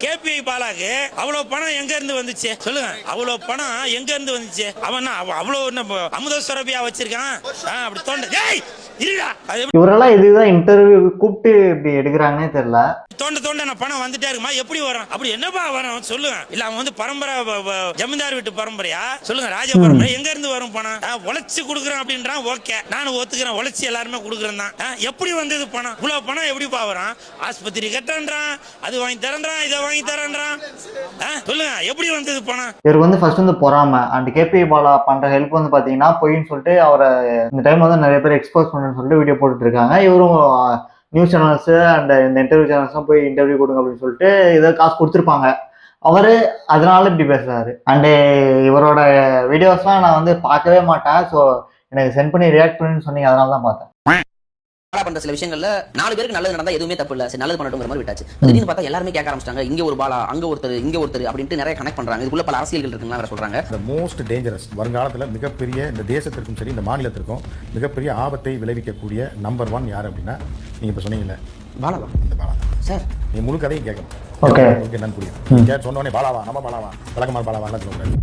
KP பாலாக்கு அவ்வளவு பணம் எங்க இருந்து வந்துச்சு சொல்லுங்க? அவ்வளவு பணம் எங்க இருந்து வந்துச்சு? அவன் அவ்வளவு அமுதஸ்வரபியா வச்சிருக்கான். அப்படி தோண்ட இவரெல்லாம் இதுதான் இன்டர்வியூ கூப்பிட்டு இப்படி எடுக்கிறாங்கன்னே தெரியல. தோண்ட நான் பணம் வந்துட்டே இருக்குமா? எப்படி வரும்? அப்படி என்னப்பா வரும் சொல்லுங்க? இல்ல அவன் வந்து பரம்பரை ஜமீன்தார் வீட்டு பரம்பரையா சொல்லுங்க? ராஜ பரம்பரை எங்க இருந்து வரும் பணம்? உழைச்சு கொடுக்குறேன் அப்படின்றான். ஓகே, நானும் ஒத்துக்கிறேன், உழைச்சி எல்லாருமே கொடுக்குறேன் தான். எப்படி வந்தது பணம்? இவ்வளவு பணம் எப்படிப்பா வரும்? ஆஸ்பத்திரி கட்டுறான், அது வாங்கி தரேன்றான், இதை வாங்கி தரேன்றான். சொல்லுங்க, எப்படி வந்தது பணம்? இவருக்கு வந்து ஃபர்ஸ்ட் வந்து பொறாம. அண்ட் கேபி பாலா பண்ற ஹெல்ப் வந்து பாத்தீங்கன்னா பொய்ன்னு சொல்லிட்டு அவரை இந்த டைம் வந்து நிறைய பேர் எக்ஸ்போஸ் பண்ணணும்னு சொல்லிட்டு வீடியோ போட்டுட்டு இருக்காங்க. இவரும் நியூஸ் சேனல்ஸ் அண்ட் இந்த இன்டர்வியூ சேனல்ஸ்லாம் போய் இன்டர்வியூ கொடுங்க அப்படின்னு சொல்லிட்டு இதை காசு கொடுத்துருப்பாங்க. அவரு அதனால இப்படி பேசுறாரு. அண்டு இவரோட வீடியோஸ்லாம் நான் வந்து பார்க்கவே மாட்டேன். ஸோ எனக்கு சென்ட் பண்ணி ரியாக்ட் பண்ணுன்னு சொன்னீங்க, அதனால தான் பார்த்தேன். பண்ற சில விஷயங்கள்ல 4 பேருக்கு நல்லது நடந்தா எதுவுமே தப்பு இல்ல, சரி நல்லது பண்ணட்டும்ங்கிற மாதிரி விட்டாச்சு. திடீர்னு பார்த்தா எல்லாருமே கேட்க ஆரம்பிச்சிட்டாங்க, இங்க ஒரு பாலா, அங்க ஒருத்தர், இங்க ஒருத்தர் அப்படின்ட்டு நிறைய கனெக்ட் பண்றாங்க. இதுக்குள்ள பல அரசியல்கள் இருக்குன்னு வேற சொல்றாங்க. The most dangerous வருங்காலத்துல மிகப்பெரிய இந்த தேசத்திற்கும் சரி இந்த மாநிலத்திற்கும் மிகப்பெரிய ஆபத்தை விளைவிக்கக்கூடிய நம்பர் 1 யார் அப்படின்னா நீங்க இப்ப சொன்னீங்கல்ல பாலாவா? இந்த பாலா சார், நீ முழு கதையும் கேட்கணும். ஓகே, என்னன்னு புரியும். நீங்க சொன்னோடனே பாலாவா, நம்ம பாலாவா, வழக்கமான பாலாவா சொல்லுங்க.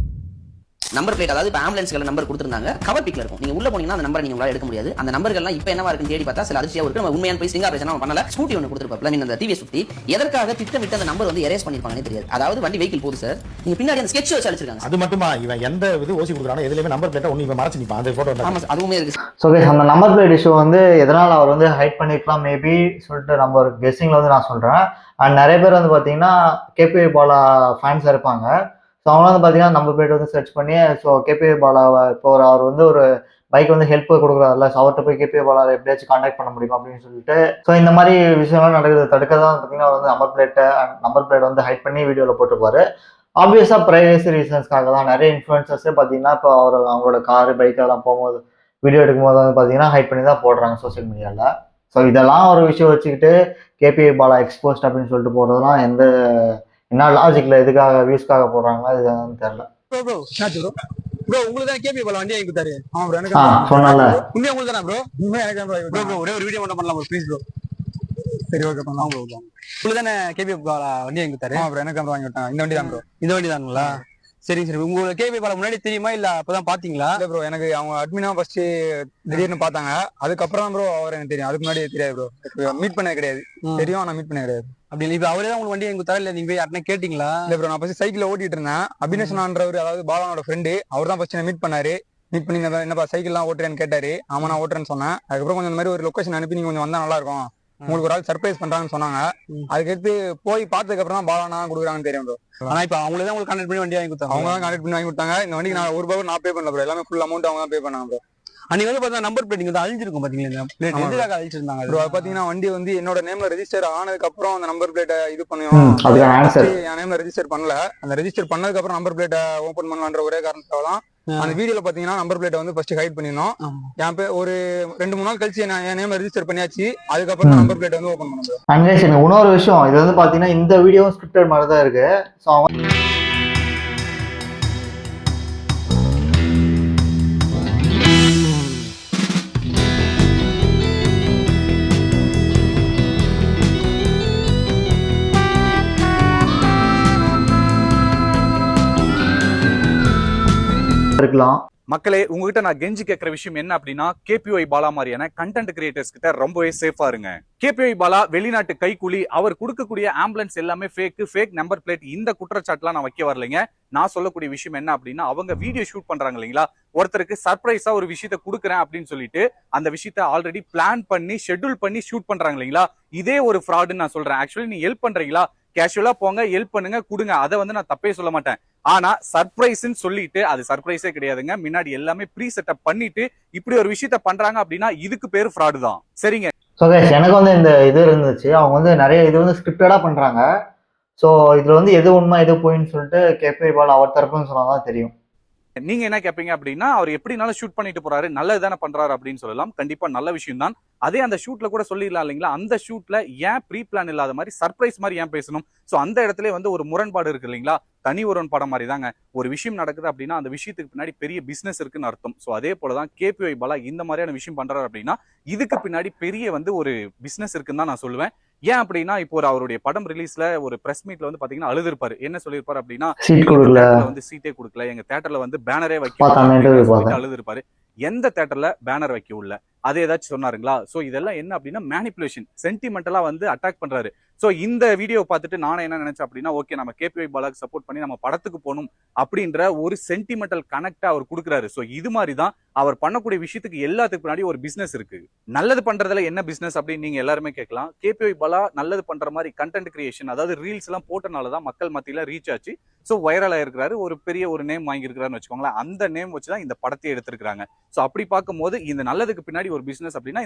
நம்பர் பிளேட், அதாவது இப்போ ஆம்புலன்ஸ்கள் நம்பர் கொடுத்துருந்தாங்க, கவர் பிக்ல இருக்கும். நீங்க உள்ள போனீங்கன்னா அந்த நம்பரை நீங்க உங்களால எடுக்க முடியாது. அந்த நம்பர்கள்லாம் இப்போ என்னவா இருக்குன்னு தேடி பார்த்தா சில அதிர்ச்சியா இருக்கு. நம்ம உண்மையான போய் சிங்கா ஆபரேஷன் பண்ணல, ஸ்கூட்டி ஒன்று கொடுத்துருப்பாப்ல, மீன் அந்த டிவிஎஸ் 50 எதற்காக திட்டமிட்டு அந்த நம்பர் வந்து எரேஸ் பண்ணிருப்பாங்கன்னு தெரியாது. அதாவது வண்டி வெஹிக்கிள் போகுது சார், நீங்க பின்னாடி அந்த ஸ்கெட்ச் வச்சு அடிச்சிருக்காங்க. அது மட்டுமா, இவன் எந்த இது ஓசி கொடுக்குறானோ எதுலயுமே நம்பர் பிளேட்டை ஒன்று இவன் மறைச்சு நிப்பான். அந்த போட்டோ ஆமா, அதுவுமே இருக்கு. ஸோ அந்த நம்பர் பிளேட் இஷ்யூ வந்து எதனால் அவர் வந்து ஹைட் பண்ணிருக்கலாம் மேபி சொல்லிட்டு நம்ம ஒரு கெஸ்ஸிங்கில் வந்து நான் சொல்கிறேன். அண்ட் நிறைய பேர் வந்து பார்த்தீங்கன்னா கேபி பாலா ஃபேன்ஸாக இருப்பாங்க. ஸோ அவங்க வந்து பார்த்தீங்கன்னா நம்பர் பிளேட் வந்து சர்ச் பண்ணி ஸோ கேபி பாலாவை இப்போ அவர் வந்து ஒரு பைக் வந்து ஹெல்ப் கொடுக்குறாருல, ஸோ அவர்கிட்ட போய் கேபி பாலாவை எப்படியாச்சும் கான்டாக்ட் பண்ண முடியுமா அப்படின்னு சொல்லிட்டு ஸோ இந்த மாதிரி விஷயம்லாம் நடக்குது. தடுக்க தான் பார்த்தீங்கன்னா அவர் வந்து நம்பர் பிளேட் வந்து ஹைட் பண்ணி வீடியோவில் போட்டுருப்பாரு. ஆப்வியஸாக ப்ரைவசி ரீசன்ஸ்க்காக தான். நிறைய இன்ஃப்ளூயன்சர்ஸே பார்த்தீங்கன்னா இப்போ அவங்களோட காரு பைக் அதெல்லாம் போகும்போது வீடியோ எடுக்கும்போது வந்து பார்த்தீங்கன்னா ஹைட் பண்ணி தான் போடுறாங்க சோசியல் மீடியாவில். ஸோ இதெல்லாம் ஒரு விஷயம் வச்சுக்கிட்டு கேபி பாலா எக்ஸ்போஸ்ட் அப்படின்னு சொல்லிட்டு போடுறதுலாம் என்ன லாஜிக்ல எதுக்காக வியூஸ்க்காக போடுறாங்களா இதுன்னு தெரியல. ப்ரோ உங்களுக்கு தான் கேபி பாலா வண்டி வாங்கி கொடுத்தாரு. ஆமா ப்ரோ, எனக்கு சொன்னால உண்மையா உங்களுக்கு தானே ப்ரோ? உண்மையா எனக்கு ப்ரோ. ஒரே ஒரு வீடியோ மட்டும் பண்ணலாம் ப்ரோ, ப்ளீஸ் ப்ரோ. சரி, ஓகே பண்ணலாம் ப்ரோ. உங்களுக்கு தானே கேபி பாலா வண்டி வாங்கி கொடுத்தாரு? ஆமா ப்ரோ, எனக்கு வாங்கி விட்டாங்க. இந்த வண்டி தான் ப்ரோ. இந்த வண்டி தானுங்களா? சரி சரி. உங்களுக்கு கேபி பாலா முன்னாடி தெரியுமா இல்ல அப்பதான் பாத்தீங்களா? இல்ல ப்ரோ, எனக்கு அவங்க அட்மினா ஃபர்ஸ்ட் திடீர்னு பார்த்தாங்க, அதுக்கப்புறம் தான் ப்ரோ அவர் எனக்கு தெரியும். அதுக்கு முன்னாடி தெரியாது ப்ரோ, மீட் பண்ணது கிடையாது. தெரியும், நான் மீட் பண்ண கிடையாது. அப்படி இப்ப அவரே தான் உங்களுக்கு வண்டி எங்க தர இல்ல, நீங்க போய் யாருன்னா கேட்டீங்களா? இல்ல ப்ரோ, நான் ஃபர்ஸ்ட் சைக்கிள் ஓட்டிட்டு இருந்தேன். அபினேஷனான்றவர், அதாவது பாலானோட ஃப்ரெண்டு, அவர் தான் ஃபர்ஸ்ட் மீட் பண்ணாரு. மீட் பண்ணி என்னப்பா சைக்கிள் எல்லாம் ஓட்டுறேன்னு கேட்டாரு. ஆமா நான் ஓட்டுறேன்னு சொன்னேன். அதுக்கப்புறம் கொஞ்சம் இந்த மாதிரி ஒரு லொகேஷன் அனுப்பி நீங்க கொஞ்சம் வந்தா நல்லா இருக்கும், உங்களுக்கு ஒரு ஆள் சர்ப்ரைஸ் பண்றாங்கன்னு சொன்னாங்க. அதுக்கடுத்து போய் பார்த்ததுக்கு அப்புறம் தான் பாலானா கொடுக்குறாங்கன்னு தெரியும் ப்ரோ. ஆனா இப்ப அவங்களே தான் உங்களுக்கு கான்டாக்ட் பண்ணி வண்டி வாங்கி கொடுத்தாங்க. அவங்க தான் கான்டாக்ட் பண்ணி வாங்கி கொடுத்தாங்க. இந்த வண்டிக்கு நான் ₹1 நான் பே பண்ணல ப்ரோ, எல்லாமே ஃபுல் அமௌண்ட் அவங்க தான் பே பண்ணாங்க ப்ரோ. அன்னைக்கு வந்து பார்த்தா நம்பர் பிளேட் வந்து அழிஞ்சிருக்கும் பாத்தீங்களா? பிளேட் எதுக்காக அழிச்சிருந்தாங்க ப்ரோ? பாத்தீங்கன்னா வண்டி வந்து என்னோட நேம்ல ரெஜிஸ்டர் ஆனதுக்கு அப்புறம் அந்த நம்பர் பிளேட்டை இது பண்ணுவோம். என் நேம்ல ரெஜிஸ்டர் பண்ணல. அந்த ரெஜிஸ்டர் பண்ணதுக்கு அப்புறம் நம்பர் பிளேட்டை ஓபன் பண்ணலான்ற ஒரே காரணத்தால தான் அந்த வீடியோல பாத்தீங்கன்னா நம்பர் பிளேட்டை வந்து ஃபர்ஸ்ட் ஹைட் பண்ணிடணும். என் பேர் ஒரு 2-3 நாள் கழிச்சு என் நேம்ல ரெஜிஸ்டர் பண்ணியாச்சு. அதுக்கப்புறம் நம்பர் பிளேட் வந்து ஓபன் பண்ணுவோம். இன்னொரு விஷயம், இது வந்து பாத்தீங்கன்னா இந்த வீடியோ ஸ்கிரிப்டட் மாதிரி தான் இருக்கு. ஸோ இருக்கலாம். மக்களே, உங்ககிட்ட நான் கெஞ்சி கேட்கிற விஷயம் என்ன அப்படின்னா, கேபிஒய் பாலா மாதிரியான கண்டென்ட் கிரியேட்டர்ஸ் கிட்ட ரொம்பவே சேஃபா இருங்க. கேபிஒய் பாலா வெளிநாட்டு கைக்கூலி, அவர் கொடுக்கக்கூடிய ஆம்புலன்ஸ் எல்லாமே ஃபேக் நம்பர் பிளேட், இந்த குற்றச்சாட்டுலாம் நான் வைக்க வரலைங்க. நான் சொல்லக்கூடிய விஷயம் என்ன அப்படின்னா, அவங்க வீடியோ ஷூட் பண்றாங்க இல்லைங்களா, ஒருத்தருக்கு சர்ப்ரைஸா ஒரு விஷயத்த கொடுக்குறேன் அப்படின்னு சொல்லிட்டு அந்த விஷயத்த ஆல்ரெடி பிளான் பண்ணி ஷெட்யூல் பண்ணி ஷூட் பண்றாங்க இல்லைங்களா, இதே ஒரு ஃப்ராடுன்னு நான் சொல்றேன். ஆக்சுவலி நீ ஹெல்ப் பண்றீங்களா, கேஷுவலா போங்க, ஹெல்ப் பண்ணுங்க, கொடுங்க, அதை வந்து நான் தப்பே சொல்ல மாட்டேன். ஆனா சர்ப்ரைஸ்ன்னு சொல்லிட்டு அது சர்ப்ரைஸே கிடையாதுங்க. முன்னாடி எல்லாமே ப்ரீ செட்டப் பண்ணிட்டு இப்படி ஒரு விஷயத்த பண்றாங்க அப்படின்னா இதுக்கு பேரு ஃப்ராடு தான். சரிங்க. ஸோ கைஸ், எனக்கு வந்து இந்த இது இருந்துச்சு, அவங்க வந்து நிறைய இது வந்து ஸ்கிரிப்டடா பண்றாங்க. ஸோ இதுல வந்து எது உண்மை எது போயின்னு சொல்லிட்டு கேபி பாலா அவர் தரப்புன்னு சொன்னாதான் தெரியும். நீங்க என்ன கேட்பீங்க அப்படின்னா, அவர் எப்படினாலும் ஷூட் பண்ணிட்டு போறாரு, நல்லது தானே பண்றாரு அப்படின்னு சொல்லலாம். கண்டிப்பா நல்ல விஷயம் தான். அதே அந்த ஷூட்ல கூட சொல்லிடலாம் இல்லைங்களா, அந்த ஷூட்ல ஏன் ப்ரீ பிளான் இல்லாத மாதிரி சர்ப்ரைஸ் மாதிரி ஏன் பேசணும்? சோ அந்த இடத்துல வந்து ஒரு முரண்பாடு இருக்கு இல்லைங்களா, தனி ஒருவன் படம் மாதிரி தாங்க. ஒரு விஷயம் நடக்குது அப்படின்னா அந்த விஷயத்துக்கு பின்னாடி பெரிய பிசினஸ் இருக்குன்னு அர்த்தம். சோ அதே போலதான் கேபிஒய் பாலா இந்த மாதிரியான விஷயம் பண்றாரு அப்படின்னா இதுக்கு பின்னாடி பெரிய வந்து ஒரு பிசினஸ் இருக்குன்னு தான் நான் சொல்லுவேன். ஏன் அப்படின்னா இப்போ ஒரு அவருடைய படம் ரிலீஸ்ல ஒரு பிரஸ் மீட்ல வந்து பாத்தீங்கன்னா அழுதுருப்பாரு. என்ன சொல்லிருப்பாரு அப்படின்னா, வந்து சீட்டே கொடுக்கல, எங்க தியேட்டர்ல வந்து பேனரே வைக்க அழுதுருப்பாரு. எந்த தியேட்டர்ல பேனர் வைக்க உள்ள அது ஏதாச்சும் சொன்னாருங்களா? சோ இதெல்லாம் என்ன அப்படின்னா மேனிபுலேஷன், சென்டிமெண்டலா வந்து அட்டாக் பண்றாரு. சோ இந்த வீடியோ பார்த்துட்டு நானே என்ன நினைச்சேன் அப்படின்னா, ஓகே நம்ம கேபிஒய் பாலாக்கு சப்போர்ட் பண்ணி நம்ம படத்துக்கு போகணும் அப்படின்ற ஒரு சென்டிமெண்டல் கனெக்ட் அவர் கொடுக்குறாரு. சோ இது மாதிரி தான் அவர் பண்ணக்கூடிய விஷயத்துக்கு எல்லாத்துக்கு பின்னாடி ஒரு பிசினஸ் இருக்கு. நல்லது பண்றதுல என்ன பிசினஸ் அப்படின்னு நீங்க எல்லாருமே கேட்கலாம். கேபிஒய் பாலா நல்லது பண்ற மாதிரி கண்டென்ட் கிரியேஷன், அதாவது ரீல்ஸ் எல்லாம் போட்டனாலதான் மக்கள் மத்தியில ரீச் ஆச்சு. சோ வைரல் ஆயிருக்காரு, ஒரு பெரிய ஒரு நேம் வாங்கியிருக்காருன்னு வச்சுக்கோங்களேன். அந்த நேம் வச்சுதான் இந்த படத்தை எடுத்திருக்காங்க. சோ அப்படி பார்க்கும்போது இந்த நல்லதுக்கு பின்னாடி ஒரு பிசினஸ் அப்படின்னா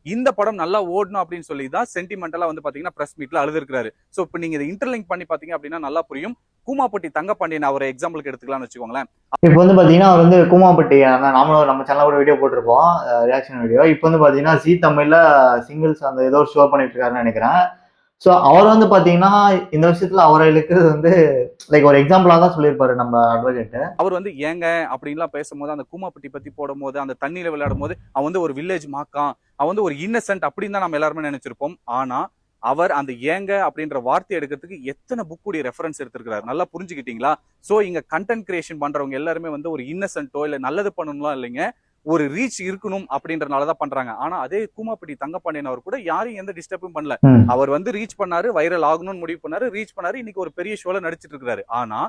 இந்த படம் நல்லா ஓடணும் அப்படின்னு சொல்லி தான் சென்டிமெண்டலா வந்து பாத்தீங்கன்னா பிரஸ் மீட்ல அழுதுருக்காரு. சோ இப்போ நீங்க இதை இன்டர்லிங்க் பண்ணி பாத்தீங்க அப்படின்னா நல்லா புரியும். கூமாப்பட்டி தங்கப்பாண்டியன் அவரை எக்ஸாம்பிளுக்கு எடுத்துக்கலாம்னு வச்சுக்கோங்களேன். இப்போ வந்து பாத்தீங்கன்னா அவர் வந்து கூமாப்பட்டி, நாமளும் நம்ம சேனல்ல ஒரு வீடியோ போட்டிருப்போம், ரியாக்ஷன் வீடியோ. இப்போ வந்து பாத்தீங்கன்னா ஜீ தமிழ்ல சிங்கிள்ஸ் அந்த ஏதோ ஷோ பண்ணிட்டு இருக்காருன்னு நினைக்கிறேன். ஸோ அவர் வந்து பாத்தீங்கன்னா இந்த விஷயத்துல அவரை இழுக்கிறது வந்து லைக் ஒரு எக்ஸாம்பிளா தான் சொல்லியிருப்பாரு நம்ம அட்வொகேட். அவர் வந்து ஏங்க அப்படின்லாம் பேசும்போது, அந்த கூமாப்பட்டி பத்தி போடும் போது, அந்த தண்ணியில விளையாடும் போது அவன் வந்து ஒரு வில்லேஜ் மாக்கான், அவன் வந்து ஒரு இன்னசென்ட் அப்படின்னு தான் நம்ம எல்லாருமே நினைச்சிருப்போம். ஆனா அவர் அந்த ஏங்க அப்படின்ற வார்த்தை எடுக்கிறதுக்கு எத்தனை புக்குடைய ரெஃபரன்ஸ் எடுத்திருக்கிறாரு நல்லா புரிஞ்சுக்கிட்டீங்களா? சோ இங்க கண்டென்ட் கிரியேஷன் பண்றவங்க எல்லாருமே வந்து ஒரு இன்னசென்ட்டோ இல்ல நல்லது பண்ணணும்லாம் இல்லைங்க, ஒரு ரீச் இருக்கணும் அப்படின்றனாலதான் பண்றாங்க. ஆனா அதே கூமாப்பட்டி தங்கப்பாண்டியன் அவர் கூட யாரும் எந்த டிஸ்டர்பும் பண்ணல. அவர் வந்து ரீச் பண்ணாரு, வைரல் ஆகணும்னு முடிவு பண்ணாரு, ரீச் பண்ணாரு, இன்னைக்கு ஒரு பெரிய ஷோல நடிச்சிட்டு இருக்காரு. ஆனா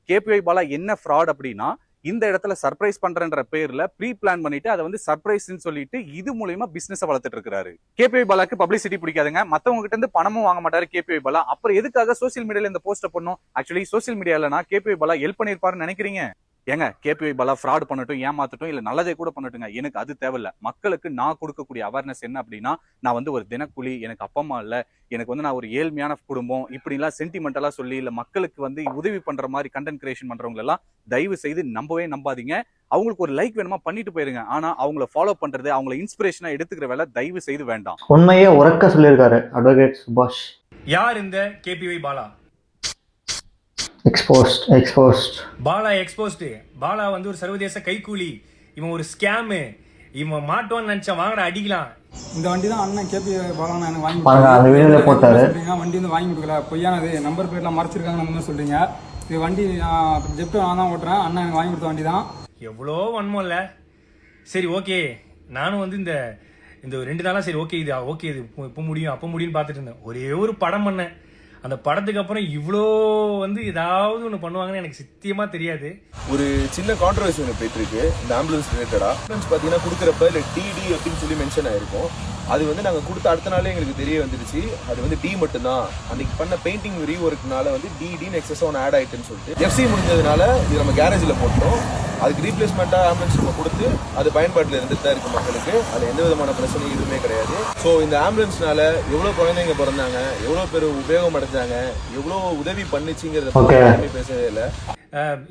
கேபிஒய் பாலா என்ன ஃப்ராட் அப்படின்னா, இந்த இடத்துல சர்ப்ரைஸ் பண்றன்ற பேர்ல ப்ரீ பிளான் பண்ணிட்டு அதை வந்து சர்ப்ரைஸ்ன்னு சொல்லிட்டு இது மூலமா பிசினஸ் வளர்த்துட்டு இருக்காரு. கேபிஒய் பாலாக்கு பப்ளிசிட்டி பிடிக்காதுங்க, மத்தவங்க கிட்ட இருந்து பணமும் வாங்க மாட்டாரு கேபிஒய் பாலா. அப்புறம் எதுக்காக சோசியல் மீடியால இந்த போஸ்ட் பண்ணும்? ஆக்சுவலி சோசியல் மீடியால நான் கேபிஒய் பாலா ஹெல்ப் பண்ணிருப்பாருன்னு நினைக்கிறீங்க? ஏங்க கேபிஒய் பாலா ஃப்ராட் பண்ணட்டும், ஏமாத்தட்டும், இல்ல நல்லதே கூட பண்ணட்டுங்க, எனக்கு அது தேவையில்ல. மக்களுக்கு நான் கொடுக்கக்கூடிய அவேர்னஸ் என்ன அப்படின்னா, நான் வந்து ஒரு தினக்கூலி, எனக்கு அப்பா அம்மா இல்ல, எனக்கு வந்து நான் ஒரு ஏழ்மையான குடும்பம், இப்படிலாம் சென்டிமெண்டலா சொல்லி இல்ல மக்களுக்கு வந்து உதவி பண்ற மாதிரி கண்டென்ட் கிரியேஷன் பண்றவங்க எல்லாம் தயவு செய்து நம்பவே நம்பாதீங்க. அவங்களுக்கு ஒரு லைக் வேணுமா பண்ணிட்டு போயிருங்க, ஆனா அவங்கள ஃபாலோ பண்றது, அவங்கள இன்ஸ்பிரேஷனா எடுத்துக்கிற வேலை தயவு செய்து வேண்டாம். உண்மையே உறக்க சொல்லியிருக்காரு அட்வொகேட் சுபாஷ். யார் இந்த KPY Bala? Exposed Bala exposed. Bala வந்து ஒரு சர்வதேச கைக்கூலி, இவன் ஒரு ஸ்கேமு, இவன் மாட்டோன்னு நினைச்சா வாங்கடா அடிக்கலாம். இந்த வண்டி தான் அண்ணன் கேபிஒய் பாலா எனக்கு வாங்கி அந்த வீடியோல போட்டாரு. வண்டி வந்து வாங்கி கொடுக்கல, பொய்யானது, நம்பர் பிளேட்லாம் மறைச்சிருக்காங்க அந்த மாதிரி சொல்றீங்க. இது வண்டி ஜெப்ட் நான் தான் ஓட்டுறேன், அண்ணன் எனக்கு வாங்கி கொடுத்த வண்டி தான். எவ்வளோ வன்மம் இல்லை? சரி ஓகே, நானும் வந்து இந்த 2 நாளா சரி ஓகே இது இப்போ முடியும் அப்போ முடியும்னு பார்த்துட்டு இருந்தேன். ஒரே ஒரு படம் பண்ணேன், அந்த படத்துக்கு அப்புறம் இவ்வளோ வந்து ஏதாவது ஒன்று பண்ணுவாங்கன்னு எனக்கு சத்தியமா தெரியாது. ஒரு சின்ன கான்ட்ரவர்சி ஒன்று போயிட்டு இருக்கு இந்த ஆம்புலன்ஸ் ரிலேட்டடா. ஆம்புலன்ஸ் பார்த்தீங்கன்னா கொடுக்குறப்ப இல்லை டிடி அப்படின்னு சொல்லி மென்ஷன் ஆயிருக்கும். அது வந்து நாங்கள் கொடுத்த அடுத்த நாளே எங்களுக்கு தெரிய வந்துருச்சு அது வந்து டி மட்டும்தான். அன்னைக்கு பண்ண பெயிண்டிங் ரீஒர்க்னால வந்து டின்னு எக்ஸஸ் ஒன்று ஆட் ஆயிட்டுன்னு சொல்லிட்டு எஃப்சி முடிஞ்சதுனால இது நம்ம கேரேஜில் போட்டோம். அதுக்கு ரீப்ளேஸ்மெண்ட்டாக ஆம்புலன்ஸ் நம்ம கொடுத்து அது பயன்பாட்டில் இருந்துட்டு தான் இருக்கு மக்களுக்கு. அதில் எந்த விதமான பிரச்சனையும் எதுவுமே கிடையாது. ஸோ இந்த ஆம்புலன்ஸ்னால எவ்வளோ குழந்தைங்க பிறந்தாங்க, எவ்வளோ பேர் உபயோகம் அடைஞ்சாங்க, எவ்வளோ உதவி பண்ணிச்சுங்கிறத பேசவே இல்லை.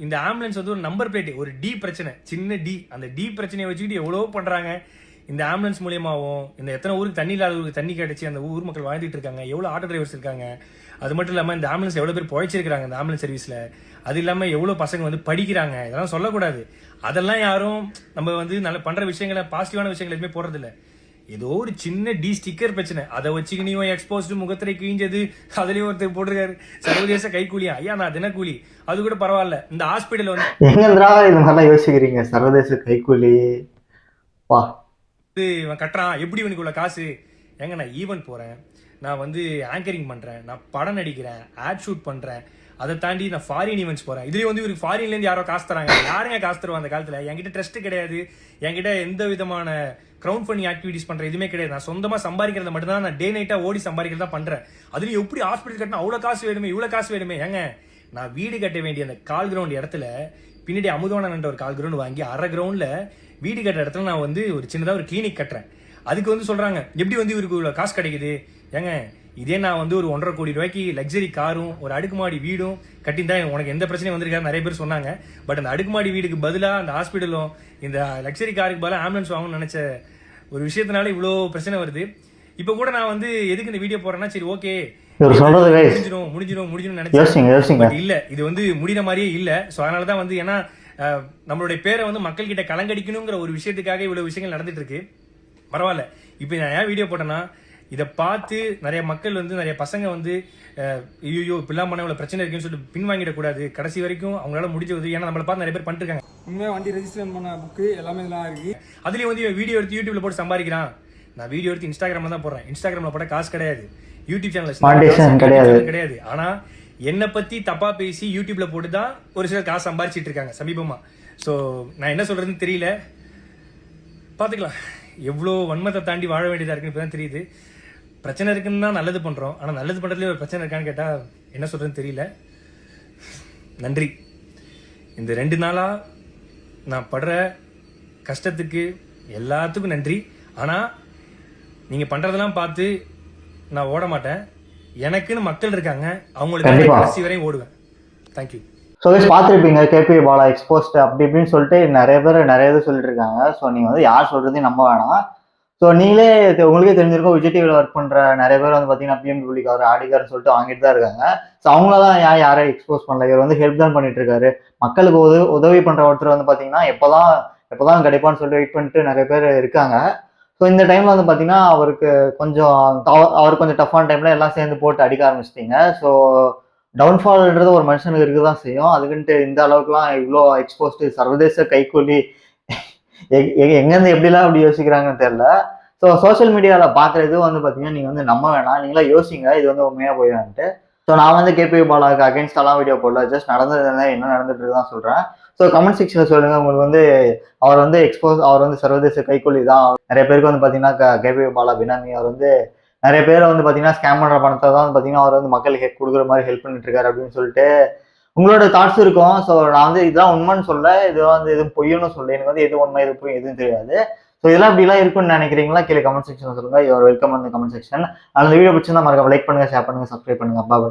இந்த ஆம்புலன்ஸ் வந்து ஒரு நம்பர் பிளேட், ஒரு டி பிரச்சனை, சின்ன டி, அந்த டி பிரச்சனையை வச்சுக்கிட்டு எவ்வளோ பண்றாங்க. இந்த ஆம்புலன்ஸ் மூலியமாவும் இந்த எத்தனை ஊருக்கு தண்ணி இல்லாத ஊருக்கு தண்ணி கிடைச்சி அந்த ஊர் மக்கள் வாழ்ந்துட்டு இருக்காங்க, எவ்வளோ ஆட்டோ டிரைவர்ஸ் இருக்காங்க. அது மட்டும் இல்லாமல் இந்த ஆம்புலன்ஸ் எவ்வளோ பேர் பொழைச்சிருக்காங்க இந்த ஆம்புலன்ஸ் சர்வீஸ்ல. அது இல்லாமல் எவ்வளோ பசங்க வந்து படிக்கிறாங்க, இதெல்லாம் சொல்லக்கூடாது. அதெல்லாம் யாரும் நம்ம வந்து நல்ல பண்ற விஷயங்களை, பாசிட்டிவான விஷயங்கள் எதுவுமே போடுறதில்ல. ஏதோ ஒரு சின்ன டி ஸ்டிக்கர் பிரச்சனை, அதை வச்சுக்கு நீ எக்ஸ்போஸ்டு முகத்திரை கிழிஞ்சது, அதுலயும் ஒருத்தர் போட்டிருக்காரு சர்வதேச கைக்கூலியா. ஐயா நான் தினக்கூலி, அது கூட பரவாயில்ல. இந்த ஹாஸ்பிட்டல் வந்து எங்கன்றா இது மாதிரிலாம் யோசிக்கிறீங்க, சர்வதேச கைக்கூலி வா இவன் கட்டுறான், எப்படி இவனுக்கு உள்ள காசு? ஏங்க நான் ஈவென்ட் போறேன், நான் வந்து ஆங்கரிங் பண்றேன், நான் படம் நடிக்கிறேன், ஆட் ஷூட் பண்றேன், அதை தாண்டி நான் ஃபாரின் ஈவெண்ட்ஸ் போறேன். இதுலயும் வந்து இவருக்கு ஃபாரின்ல இருந்து யாரோ காசு தராங்க. யாருங்க காசு தருவா அந்த காலத்துல? என்கிட்ட ட்ரஸ்ட் கிடையாது, என்கிட்ட எந்த விதமான கிரவுண்ட் ஃபண்டிங் ஆக்டிவிட்டிஸ் பண்ற எதுவுமே கிடையாது. நான் சொந்தமா சம்பாதிக்கிறத மட்டும் தான், நான் டே நைட்டா ஓடி சம்பாதிக்கிறதா பண்றேன். அதுலயும் எப்படி ஹாஸ்பிட்டல் கட்டினா அவ்வளவு காசு வேணுமே, இவ்வளவு காசு வேணுமே? ஏங்க நான் வீடு கட்ட வேண்டிய அந்த கால் கிரவுண்ட் இடத்துல பின்னாடி அமுதவானன்ற ஒரு கால் கிரவுண்ட் வாங்கி அரை கிரவுண்ட்ல வீடு கட்டுற இடத்துல நான் வந்து ஒரு சின்னதா ஒரு கிளினிக் கட்டுறேன். அதுக்கு வந்து சொல்றாங்க எப்படி வந்து இவருக்கு இவ்வளவு காசு கிடைக்குது? ஏங்க இதே நான் வந்து ஒரு 1.5 கோடி ரூபாய்க்கு லக்ஸரி காரும் ஒரு அடுக்குமாடி வீடும் கட்டியிருந்தா உனக்கு எந்த பிரச்சனையும் வந்திருக்காரு நிறைய பேர் சொன்னாங்க. பட் அந்த அடுக்குமாடி வீடுக்கு பதிலாக அந்த ஹாஸ்பிட்டலும் இந்த லக்ஸரி காருக்கு பதிலாக ஆம்புலன்ஸ் வாங்கணும்னு நினைச்ச ஒரு விஷயத்தினால இவ்வளோ பிரச்சனை வருது. இப்போ கூட நான் வந்து எதுக்கு இந்த வீடியோ போறேன்னா, சரி ஓகே இவர் சொல்றது முடிஞ்சிடும் யோசிங்க நினைச்சேன். பட் இல்ல, இது வந்து முடிகிற மாதிரியே இல்ல. ஸோ அதனால தான் வந்து, ஏன்னா நம்மளுடைய பேரை வந்து மக்கள் கிட்ட கலங்கடிக்கணுங்கிற ஒரு விஷயத்துக்காக இவ்வளவு விஷயங்கள் நடந்துட்டு இருக்கு. பரவாயில்ல. இப்போ நான் ஏன் வீடியோ போட்டேன்னா, இதை பார்த்து நிறைய மக்கள் வந்து, நிறைய பசங்க வந்து ஐயோ இப்படிலாம் பண்ண இவ்வளோ பிரச்சனை இருக்குன்னு சொல்லிட்டு பின்வாங்கிடக்கூடாது. கடைசி வரைக்கும் அவங்களால முடிஞ்ச உதவி, ஏன்னா நம்மளை பார்த்து நிறைய பேர் பண்ணிட்டு இருக்காங்க. உண்மையாக வண்டி ரெஜிஸ்ட்ரேஷன் பண்ண புக்கு எல்லாமே இதெல்லாம் இருக்கு. அதுலேயும் வந்து வீடியோ எடுத்து யூடியூப்ல போட்டு சம்பாதிக்கிறான். நான் வீடியோ எடுத்து இன்ஸ்டாகிராம்ல தான் போடுறேன். இன்ஸ்டாகிராம்ல போட காசு கிடையாது, யூடியூப் சேனல் கிடையாது. ஆனா என்னை பத்தி தப்பா பேசி யூடியூப்ல போட்டு தான் ஒரு சிலர் காசு சம்பாரிச்சிட்டு இருக்காங்க சமீபமா. ஸோ நான் என்ன சொல்றதுன்னு தெரியல. பாத்துக்கலாம், எவ்வளோ வன்மத்தை தாண்டி வாழ வேண்டியதா இருக்குன்னு இப்பதான் தெரியுது. பிரச்சனை இருக்குன்னு தான் நல்லது பண்றோம், ஆனா நல்லது பண்றதுலேயே ஒரு பிரச்சனை இருக்கான்னு கேட்டா என்ன சொல்றதுன்னு தெரியல. நன்றி. இந்த 2 நாளா நான் படுற கஷ்டத்துக்கு எல்லாத்துக்கும் நன்றி. ஆனா நீங்க பண்றதெல்லாம் பார்த்து நான் ஓட மாட்டேன். எனக்குன்னு மக்கள் இருக்காங்க, அவங்களுக்கு கடைசி வரையும் ஓடுவேன். தேங்க்யூ. ஸோ பார்த்துருப்பீங்க கேபி பாலா எக்ஸ்போஸ்ட் அப்படி இப்படின்னு சொல்லிட்டு நிறைய பேர் நிறைய இது சொல்லிட்டு இருக்காங்க. ஸோ நீங்கள் வந்து யார் சொல்றதையும் நம்ப வேணாம். ஸோ நீங்களே உங்களுக்கே தெரிஞ்சிருக்கும், விஜய் டிவியில் ஒர்க் பண்ணுற நிறைய பேர் வந்து பார்த்தீங்கன்னா பிஎம்டபிள்யூக்கார் ஆடிக்கார்னு சொல்லிட்டு வாங்கிட்டு தான் இருக்காங்க. ஸோ அவங்களெல்லாம் யாரை எக்ஸ்போஸ் பண்ணல, இவர் வந்து ஹெல்ப் தான் பண்ணிட்டு இருக்காரு. மக்களுக்கு உதவி பண்ணுற ஒருத்தர் வந்து பார்த்தீங்கன்னா எப்போதான் கிடைப்பான்னு சொல்லிட்டு வெயிட் பண்ணிட்டு நிறைய பேர் இருக்காங்க. ஸோ இந்த டைம்ல வந்து பார்த்தீங்கன்னா அவருக்கு கொஞ்சம் டஃப்பான டைம்ல எல்லாம் சேர்ந்து போட்டு அடிக்க ஆரம்பிச்சிட்டிங்க. ஸோ டவுன்ஃபால்ன்றது ஒரு மனுஷனுக்கு இருக்க தான் செய்யும். அதுக்குன்ட்டு இந்த அளவுக்குலாம் இவ்வளோ எக்ஸ்போஸ்டு சர்வதேச கைக்கூலி எங்கேருந்து எப்படிலாம் அப்படி யோசிக்கிறாங்கன்னு தெரியல. ஸோ சோஷியல் மீடியாவில் பார்க்குறது வந்து பார்த்தீங்கன்னா நீங்கள் வந்து நம்ப வேணாம், நீங்களா யோசிங்க இது வந்து உண்மையாக போயிடான்ட்டு. ஸோ நான் வந்து கேபி பாலாவுக்கு அகேன்ஸ்டாலாம் வீடியோ போடல, ஜஸ்ட் நடந்தது என்ன நடந்துட்டு தான் சொல்கிறேன். ஸோ கமெண்ட் செக்ஷனில் சொல்லுங்கள், உங்களுக்கு வந்து அவர் வந்து சர்வதேச கைக்கூலி தான். நிறைய பேருக்கு வந்து பார்த்தீங்கன்னா கேபி பாலா பினாமி. அவர் வந்து நிறைய பேரை வந்து பார்த்தீங்கன்னா ஸ்கேம் பண்ணுற பணத்தை தான் வந்து பார்த்தீங்கன்னா அவர் வந்து மக்களுக்கு கொடுக்குற மாதிரி ஹெல்ப் பண்ணிட்டு இருக்காரு அப்படின்னு சொல்லிட்டு உங்களோட தாட்ஸ் இருக்கும். ஸோ நான் வந்து இதுதான் உண்மைன்னு சொல்ல, இது வந்து எதுவும் பொய்யுன்னு சொல்ல, எனக்கு வந்து எது உண்மை எது பொய் எதுவும் தெரியாது. ஸோ இதெல்லாம் இப்படிலாம் இருக்குன்னு நினைக்கிறீங்களா? கீழே கமெண்ட் செக்ஷன் சொல்லுங்க. யுவர் வெல்கம் அந்த கமெண்ட் செக்ஷன். அந்த வீடியோ பிடிச்சிருந்தா மறக்காம லைக் பண்ணுங்க, ஷேர் பண்ணுங்க, சப்ஸ்கிரைப் பண்ணுங்க. பாய்.